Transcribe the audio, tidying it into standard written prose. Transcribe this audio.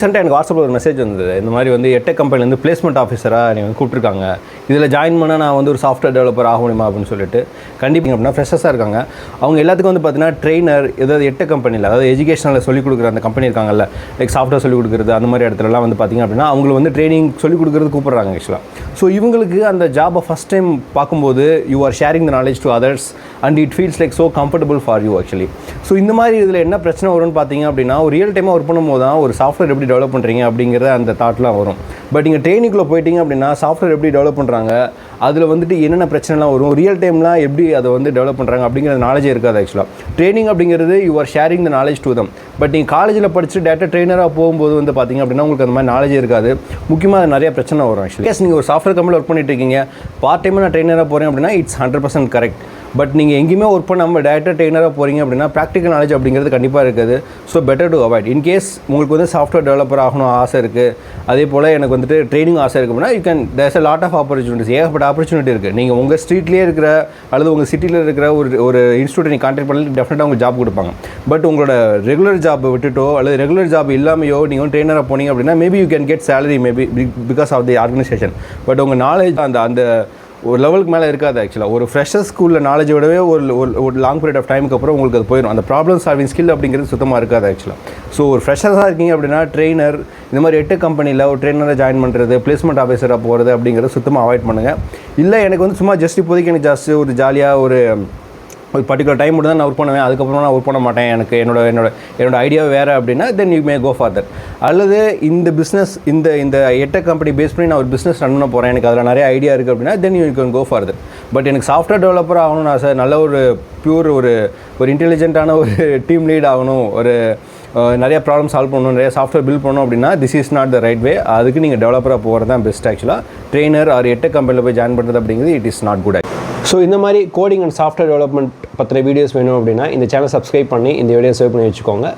ரீசெண்டாக எனக்கு வாட்ஸ்அப்பில் ஒரு மெசேஜ் வந்தது. இந்த மாதிரி வந்து எட்டெக் கம்பெனிலேருந்து பிளேஸ்மெண்ட் ஆஃபீஸராக நீ வந்து கூப்பிட்ருக்காங்க. இதில் ஜாயின் பண்ணால் நான் வந்து ஒரு சாஃப்ட்வேர் டெவலப்பர் ஆக முடியுமா அப்படின்னு சொல்லிட்டு. கண்டிப்பாக அப்படின்னா ஃப்ரெஷர்ஸாக இருக்காங்க. அவங்க எல்லாத்துக்கும் வந்து பார்த்தீங்கன்னா ட்ரெயினர் ஏதாவது எட்டெக் கம்பெனியில், அதாவது எஜுகேஷனில் சொல்லிக் கொடுக்குற அந்த கம்பெனி இருக்காங்கல்ல, லைக் சாஃப்ட்வேர் சொல்லிக் கொடுக்குறது அந்த மாதிரி இடத்துலலாம் வந்து பார்த்திங்க அப்படின்னா அவங்களுக்கு வந்து ட்ரைனிங் சொல்லிக் கொடுக்குறது கூப்பிட்றாங்க ஆக்சுவலாக. ஸோ இவங்களுக்கு அந்த ஜாபை ஃபஸ்ட் டைம் பார்க்கும்போது you are sharing the knowledge to others and it feels like so comfortable for you actually. So இந்த மாதிரி இதில் என்ன பிரச்சனை வரும்னு பார்த்தீங்க அப்படின்னா, ஒரு ரியல் டைமாக ஒர்க் பண்ணும்போது தான் ஒரு சாஃப்ட்வேர் எப்படி டெவலப் பண்ணுறீங்க அப்படிங்கிற அந்த தாட்லாம் வரும். பட் நீங்கள் ட்ரெயினிங்குள்ளே போயிட்டீங்க அப்படின்னா சாஃப்ட்வேர் எப்படி டெவலப் பண்ணுறாங்க, அதில் வந்துட்டு என்னென்ன பிரச்சனைலாம் வரும், ரியல் டைம்லாம் எப்படி அதை வந்து டெவலப் பண்ணுறாங்க அப்படிங்கிற நாலேஜே இருக்காது ஆக்சுவலாக. ட்ரெயினிங் அப்படிங்கிறது you are sharing the knowledge to them. But நீங்கள் காலேஜில் படிச்சுட்டு டேட்டா ட்ரெயினராக போகும்போது வந்து பார்த்திங்க அப்படின்னா உங்களுக்கு அந்த மாதிரி நாலேஜே இருக்காது. முக்கியமாக நிறைய பிரச்சனை வரும் ஆக்சுவலி. கேஸ் நீங்கள் ஒரு சாஃப்ட்வேர் கம்பெனியில் ஒர்க் பண்ணிட்டு இருக்கீங்க, பார்ட் டைமாக நான் ட்ரெயினராக போகிறேன் அப்படின்னா இட்ஸ் 100% கரெக்ட். பட் நீங்கள் எங்கேயுமே ஒர்க் பண்ணாமல் டேரக்டாக ட்ரெயினராக போகிறீங்க அப்படின்னா ப்ராக்டிக்கல் நாலேஜ் அப்படிங்கிறது கண்டிப்பாக இருக்குது. So better to avoid. In case உங்களுக்கு வந்து சாஃப்ட்வேர் டெவலப்பர் ஆகணும் ஆசை இருக்குது, அதே போல் எனக்கு வந்துட்டு ட்ரைனிங் ஆசை இருக்குது அப்படின்னா you can there's a lot of opportunities, ஏகப்பட்ட ஆப்பர்ச்சுனிட்டி இருக்குது. நீங்கள் உங்கள் ஸ்ட்ரீட்லேயே இருக்கிற அல்லது உங்கள் சிட்டியில் இருக்கிற ஒரு இன்ஸ்டியூட்டை நீங்கள் கான்டாக்ட் பண்ணி டெஃபினட்டாக உங்களுக்கு ஜாப் கொடுப்பாங்க. பட் உங்களோட ரெகுலர் ஜாப் விட்டுட்டோ அல்லது ரெகுலர் ஜாப் இல்லாமையோ நீங்கள் வந்து ட்ரெயினராக போனீங்க அப்படின்னா maybe you can get salary maybe because of the organisation. But உங்கள் நாலேஜ் அந்த ஒரு லெவலுக்கு மேலே இருக்காது ஆக்சுவலாக. ஒரு ஃப்ரெஷர்ஸ் ஸ்கூலில் நாலேஜை விடவே ஒரு லாங் பீரியட் ஆஃப் டைமுக்கு அப்புறம் உங்களுக்கு அது போயிடும். அந்த ப்ராப்ளம் சால்விங் ஸ்கில் அப்படிங்கிறது சுத்தமாக இருக்காது ஆக்சுவலாக. ஸோ ஒரு ஃப்ரெஷர்ஸாக இருக்கீங்க அப்படின்னா ட்ரெயினர் இந்த மாதிரி எட்டெக் கம்பெனியில் ஒரு ட்ரெயினராக ஜாயின் பண்ணுறது, பிளேஸ்மெண்ட் ஆஃபீஸராக போகிறது அப்படிங்கிறது சுத்தமாக அவாய்ட் பண்ணுங்கள். இல்லை எனக்கு வந்து சும்மா ஜஸ்ட் இப்போதைக்கு எனக்கு ஜஸ்ட் ஒரு ஜாலியாக ஒரு பர்டிகுலர் டைம் மட்டும் தான் நான் ஒர்க் பண்ணுவேன், அதுக்கப்புறம் நான் ஒர்க் பண்ண மாட்டேன், எனக்கு என்னோட ஐடியா வேறு அப்படின்னா then you may go for that. அல்லது இந்த பிஸ்னஸ் இந்த எட்டெக் கம்பெனி பேஸ் பண்ணி நான் ஒரு பிஸ்னஸ் ரன் பண்ண போகிறேன், எனக்கு அதில் நிறைய ஐடியா இருக்குது அப்படின்னா then you can go for that. But எனக்கு சாஃப்ட்வேர் டெவலப்பர் ஆகணும்னு ஆசை, நல்ல ஒரு பியூர் ஒரு இன்டெலிஜென்ட்டான ஒரு டீம் லீட் ஆகணும், ஒரு நிறைய ப்ராப்ளம் சால்வ் பண்ணணும், நிறைய சாஃப்ட்வேர் பில்ட் பண்ணணும் அப்படின்னா this is not the right way. அதுக்கு நீங்கள் டெவலப்பராக போகிறது தான் பெஸ்ட் ஆக்சுவலாக. ட்ரெயினர் ஆர் எட்டெக் கம்பெனியில் போய் ஜாயின் பண்ணுறது அப்படிங்கிறது it is not good. So இந்த மாதிரி கோடிங் அண்ட் சாஃப்ட்வேர் டெவலப்மெண்ட் பற்றின வீடியோஸ் வேணும் அப்படின்னா இந்த சேனல் சப்ஸ்கிரைப் பண்ணி இந்த வீடியோ சேவ் பண்ணி வச்சுக்கோங்க.